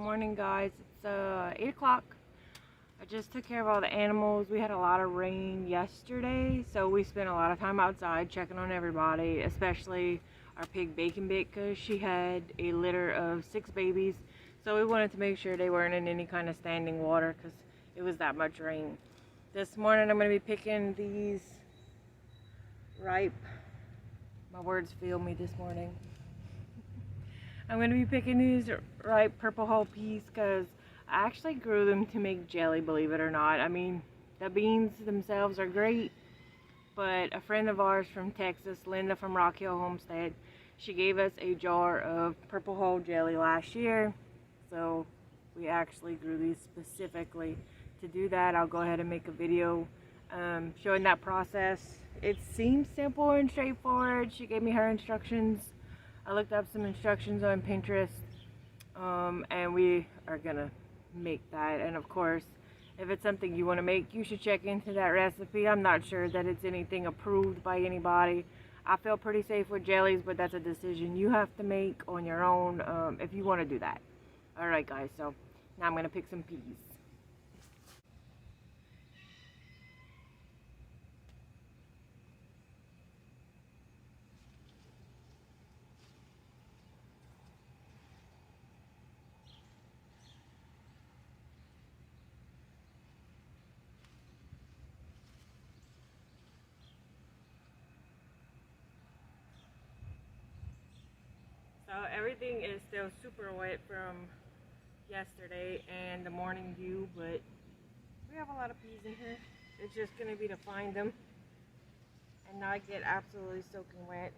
morning, guys. It's 8 o'clock. I just took care of all the animals. We had a lot of rain yesterday, so we spent a lot of time outside checking on everybody, especially our pig Bacon Bit, because she had a litter of 6 babies. So we wanted to make sure they weren't in any kind of standing water because it was that much rain. This morning I'm going to be picking these ripe, my words fail me this morning. I'm going to be picking these ripe purple hull peas because I actually grew them to make jelly, believe it or not. I mean, the beans themselves are great, but a friend of ours from Texas, Linda from Rock Hill Homestead, she gave us a jar of purple hull jelly last year, so we actually grew these specifically to do that. I'll go ahead and make a video showing that process. It seems simple and straightforward. She gave me her instructions. I looked up some instructions on Pinterest, and we are gonna make that. And of course, if it's something you want to make, you should check into that recipe. I'm not sure that it's anything approved by anybody. I feel pretty safe with jellies, but that's a decision you have to make on your own if you want to do that. Alright guys, so now I'm gonna pick some peas. So everything is still super wet from yesterday and the morning dew, but we have a lot of peas in here. It's just going to be to find them and not get absolutely soaking wet.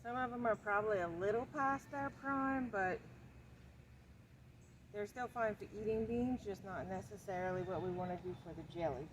Some of them are probably a little past their prime, but they're still fine for eating beans, just not necessarily what we want to do for the jelly.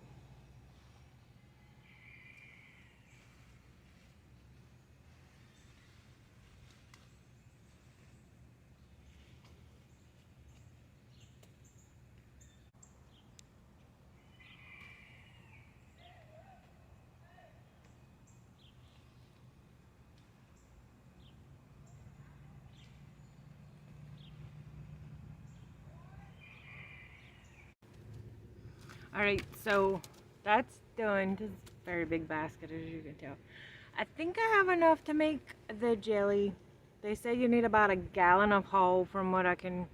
Alright, so that's done. This is a very big basket, as you can tell. I think I have enough to make the jelly. They say you need about a gallon of hull from what I can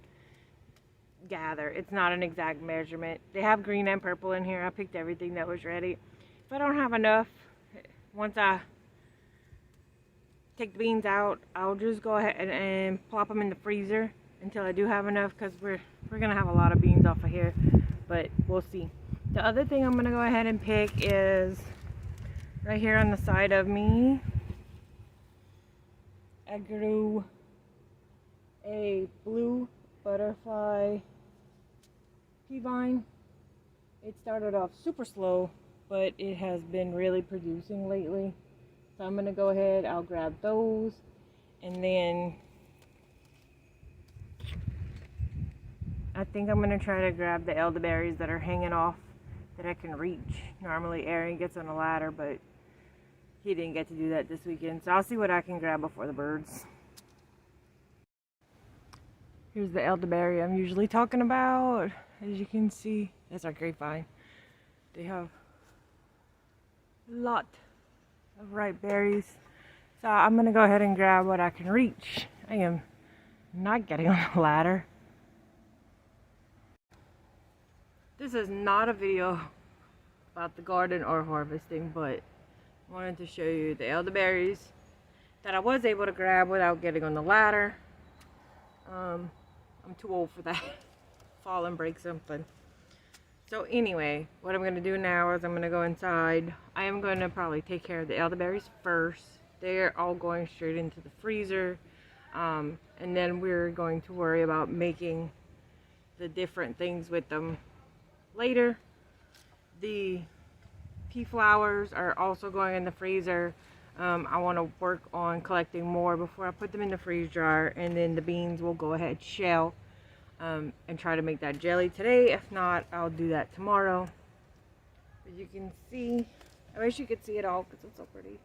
gather. It's not an exact measurement. They have green and purple in here. I picked everything that was ready. If I don't have enough, once I take the beans out, I'll just go ahead and plop them in the freezer until I do have enough, because we're gonna have a lot of beans off of here, but we'll see. The other thing I'm gonna go ahead and pick is right here on the side of me. I grew a blue butterfly pea vine. It started off super slow, but it has been really producing lately. So I'm gonna go ahead, I'll grab those, and then I think I'm gonna try to grab the elderberries that are hanging off that I can reach. Normally Aaron gets on a ladder, but he didn't get to do that this weekend, so I'll see what I can grab before the birds. Here's the elderberry I'm usually talking about. As you can see, that's our grapevine. They have a lot of ripe berries, so I'm gonna go ahead and grab what I can reach. I am not getting on a ladder. This is not a video about the garden or harvesting, but I wanted to show you the elderberries that I was able to grab without getting on the ladder. I'm too old for that. Fall and break something. So anyway, what I'm going to do now is I'm going to go inside. I am going to probably take care of the elderberries first. They're all going straight into the freezer. And then we're going to worry about making the different things with them later. The pea flowers are also going in the freezer. I want to work on collecting more before I put them in the freeze dryer, and then the beans will go ahead shell. and try to make that jelly today. If not, I'll do that tomorrow. As you can see, I wish you could see it all because it's so pretty.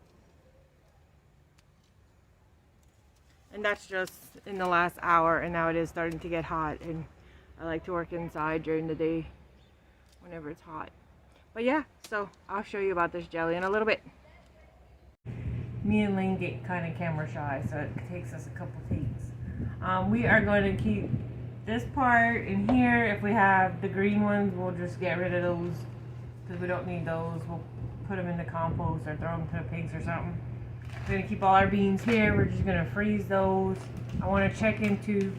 And that's just in the last hour, and now it is starting to get hot, and I like to work inside during the day whenever it's hot. But yeah, so I'll show you about this jelly in a little bit. Me and Lane get kind of camera shy, so it takes us a couple takes. We are going to keep this part in here. If we have the green ones, we'll just get rid of those because we don't need those. We'll put them in the compost or throw them to the pigs or something. We're going to keep all our beans here. We're just going to freeze those. I want to check into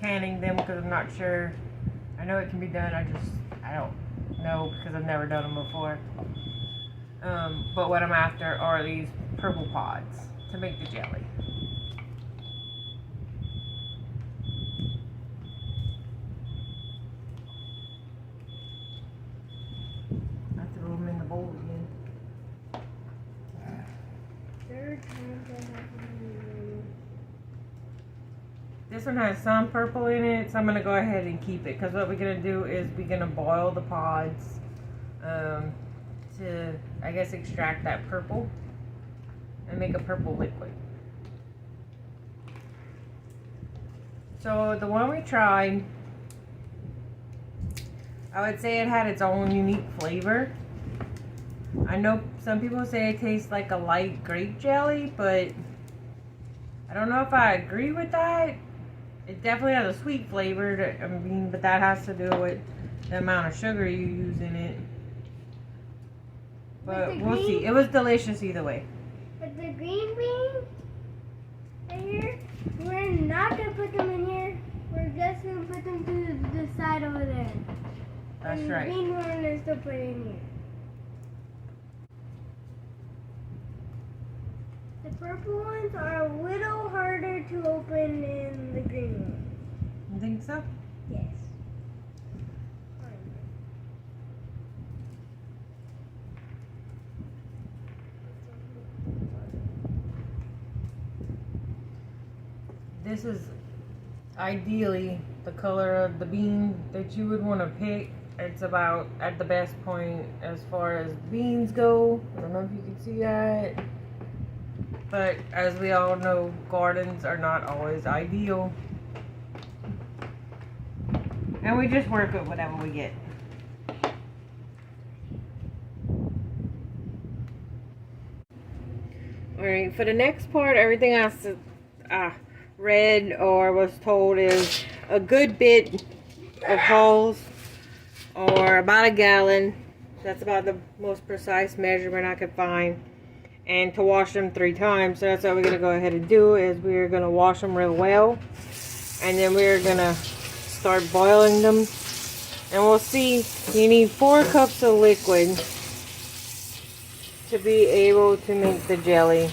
canning them because I'm not sure. I know it can be done. I don't know because I've never done them before. But what I'm after are these purple pods to make the jelly. I threw them in the bowl again. This one has some purple in it, so I'm going to go ahead and keep it because what we're going to do is we're going to boil the pods to, I guess, extract that purple and make a purple liquid. So the one we tried, I would say it had its own unique flavor. I know some people say it tastes like a light grape jelly, but I don't know if I agree with that. It definitely has a sweet flavor, but that has to do with the amount of sugar you use in it. But we'll see. It was delicious either way. But the green beans right here, we're not going to put them in here. We're just going to put them to the side over there. That's and right. The green one is to put in here. The purple ones are a little harder to open than the green ones. You think so? Yes. This is ideally the color of the bean that you would want to pick. It's about at the best point as far as beans go. I don't know if you can see that. But as we all know, gardens are not always ideal. And we just work with whatever we get. Alright, for the next part, everything I read or was told is a good bit of hulls, or about a gallon. That's about the most precise measurement I could find. And to wash them 3 times. So that's what we're going to go ahead and do, is we're going to wash them real well. And then we're going to start boiling them. And we'll see, you need 4 cups of liquid to be able to make the jelly.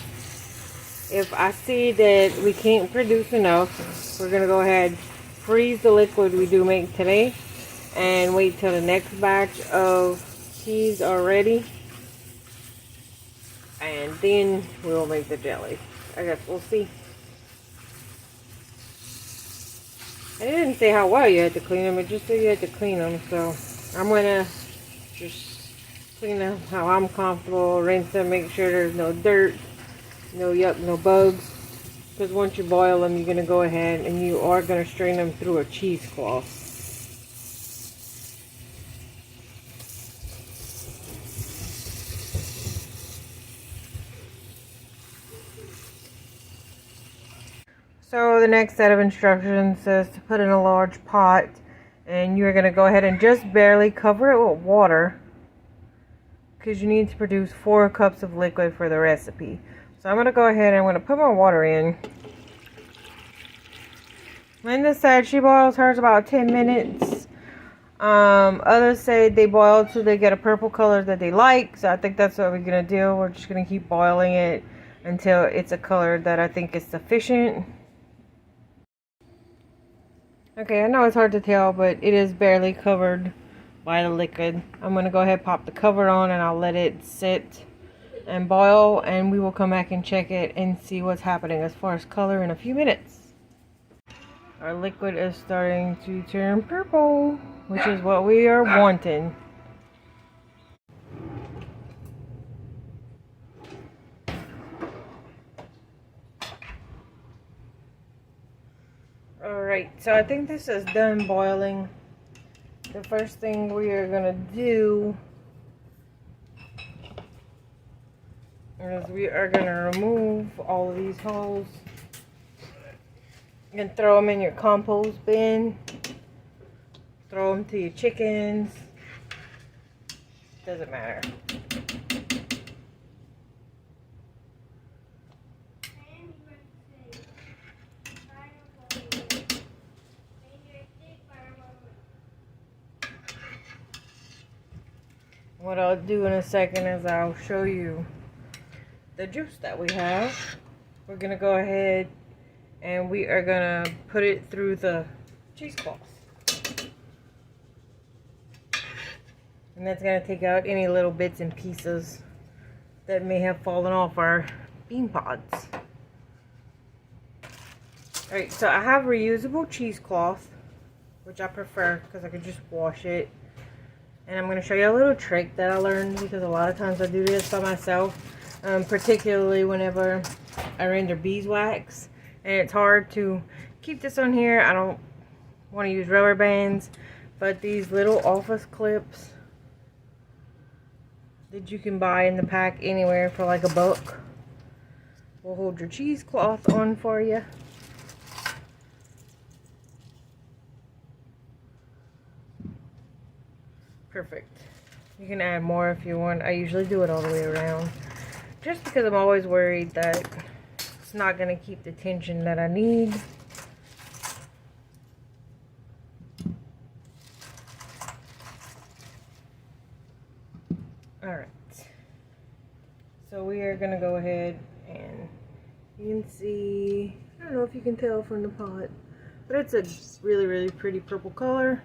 If I see that we can't produce enough, we're going to go ahead, freeze the liquid we do make today, and wait till the next batch of teas are ready. And then we'll make the jelly. I guess we'll see. I didn't say how well you had to clean them, it just said you had to clean them. So I'm gonna just clean them how I'm comfortable, rinse them, make sure there's no dirt, no yuck, no bugs. Because once you boil them, you're gonna go ahead and you are gonna strain them through a cheesecloth. So the next set of instructions says to put in a large pot, and you're going to go ahead and just barely cover it with water because you need to produce 4 cups of liquid for the recipe. So I'm going to go ahead and I'm going to put my water in. Linda said she boils hers about 10 minutes. Others say they boil till they get a purple color that they like. So I think that's what we're going to do. We're just going to keep boiling it until it's a color that I think is sufficient. Okay, I know it's hard to tell, but it is barely covered by the liquid. I'm going to go ahead and pop the cover on, and I'll let it sit and boil, and we will come back and check it and see what's happening as far as color in a few minutes. Our liquid is starting to turn purple, which is what we are wanting. Alright, so I think this is done boiling. The first thing we are going to do is we are going to remove all of these holes. You can throw them in your compost bin, throw them to your chickens, doesn't matter. What I'll do in a second is I'll show you the juice that we have. We're going to go ahead and we are going to put it through the cheesecloth. And that's going to take out any little bits and pieces that may have fallen off our bean pods. Alright, so I have reusable cheesecloth, which I prefer because I can just wash it. And I'm going to show you a little trick that I learned, because a lot of times I do this by myself, particularly whenever I render beeswax. And it's hard to keep this on here. I don't want to use rubber bands, but these little office clips that you can buy in the pack anywhere for like $1 will hold your cheesecloth on for you. Perfect. You can add more if you want. I usually do it all the way around, just because I'm always worried that it's not going to keep the tension that I need. Alright. So we are going to go ahead and you can see, I don't know if you can tell from the pot, but it's a really, really pretty purple color.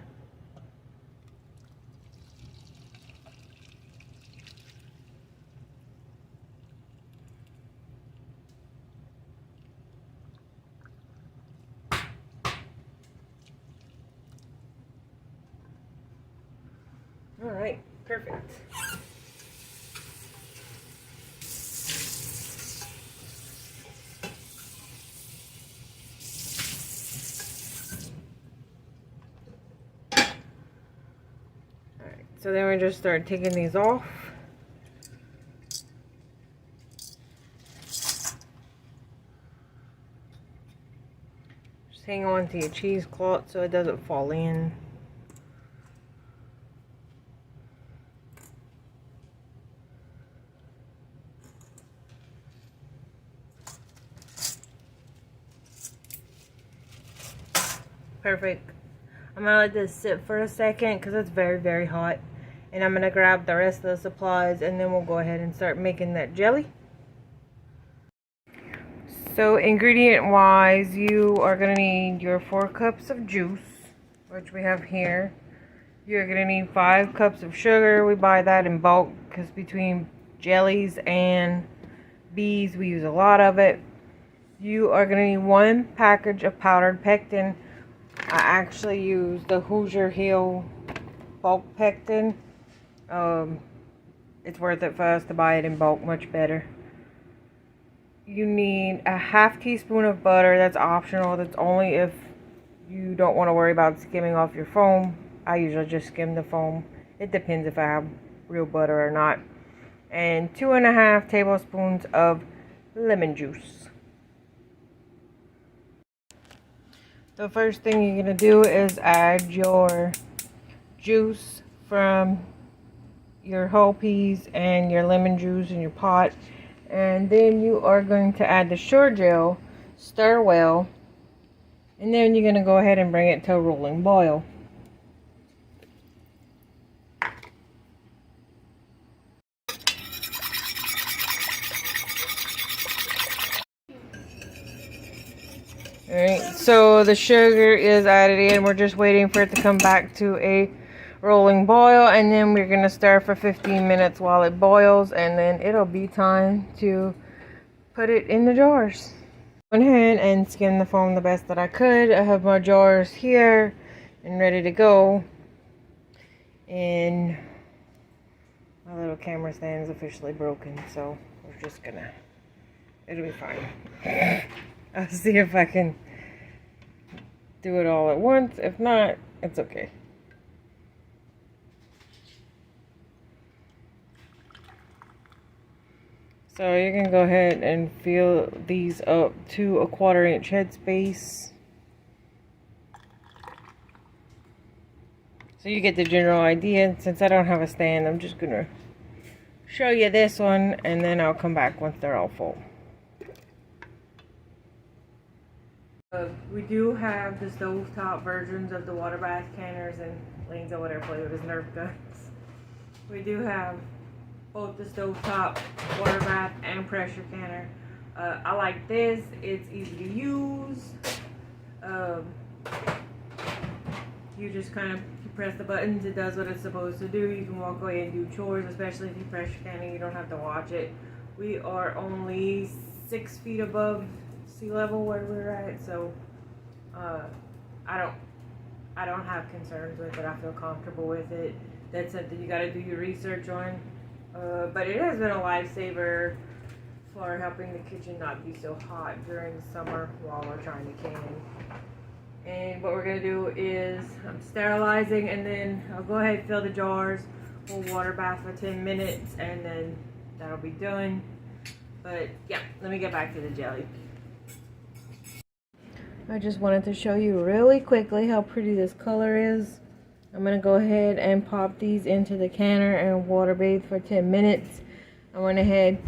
Alright, perfect. Alright, so then we just start taking these off. Just hang on to your cheesecloth so it doesn't fall in. Perfect. I'm gonna let this sit for a second because it's very, very hot, and I'm gonna grab the rest of the supplies and then we'll go ahead and start making that jelly. So ingredient wise, you are gonna need your 4 cups of juice, which we have here. You're gonna need 5 cups of sugar. We buy that in bulk because between jellies and bees we use a lot of it. You are gonna need 1 package of powdered pectin. I actually use the Hoosier Hill bulk pectin. It's worth it for us to buy it in bulk, much better. You need a ½ teaspoon of butter. That's optional. That's only if you don't want to worry about skimming off your foam. I usually just skim the foam. It depends if I have real butter or not. And 2½ tablespoons of lemon juice. The first thing you're going to do is add your juice from your whole peas and your lemon juice in your pot. And then you are going to add the sugar gel, stir well, and then you're going to go ahead and bring it to a rolling boil. Alright, so the sugar is added in. We're just waiting for it to come back to a rolling boil, and then we're going to stir for 15 minutes while it boils, and then it'll be time to put it in the jars. Went ahead and skimmed the foam the best that I could. I have my jars here and ready to go. And my little camera stand is officially broken, so we're just gonna, it'll be fine. I'll see if I can do it all at once. If not, it's okay. So you can go ahead and fill these up to a 1/4 inch headspace. So you get the general idea. Since I don't have a stand, I'm just gonna show you this one and then I'll come back once they're all full. We do have the stovetop versions of the water bath canners, and Lane's over there playing with his Nerf guns. We do have both the stovetop water bath and pressure canner. I like this. It's easy to use. You just kind of press the buttons, it does what it's supposed to do. You can walk away and do chores, especially if you pressure canning, you don't have to watch it. We are only 6 feet above sea level where we're at, so I don't have concerns with it. I feel comfortable with it. That's something you got to do your research on. But it has been a lifesaver for helping the kitchen not be so hot during the summer while we're trying to can. And what we're going to do is I'm sterilizing, and then I'll go ahead and fill the jars. We'll water bath for 10 minutes and then that'll be done. But yeah, let me get back to the jelly. I just wanted to show you really quickly how pretty this color is. I'm going to go ahead and pop these into the canner and water bathe for 10 minutes. I went ahead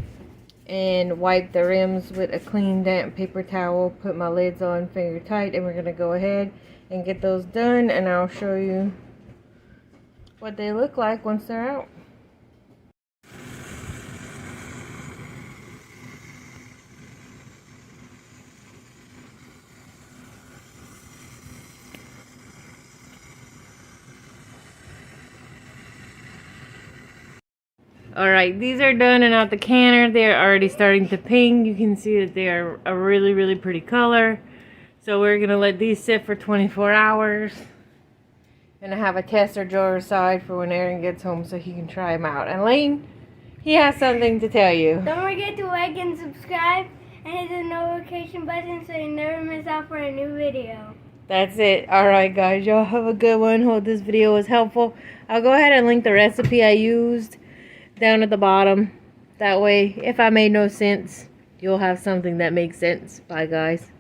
and wipe the rims with a clean damp paper towel, put my lids on finger tight, and we're going to go ahead and get those done, and I'll show you what they look like once they're out. Alright, these are done and out the canner. They're already starting to ping. You can see that they are a really, really pretty color. So we're going to let these sit for 24 hours. And I have a tester jar aside for when Aaron gets home so he can try them out. And Lane, he has something to tell you. Don't forget to like and subscribe and hit the notification button so you never miss out for a new video. That's it. Alright guys, y'all have a good one. Hope this video was helpful. I'll go ahead and link the recipe I used down at the bottom. That way, if I made no sense, you'll have something that makes sense. Bye guys.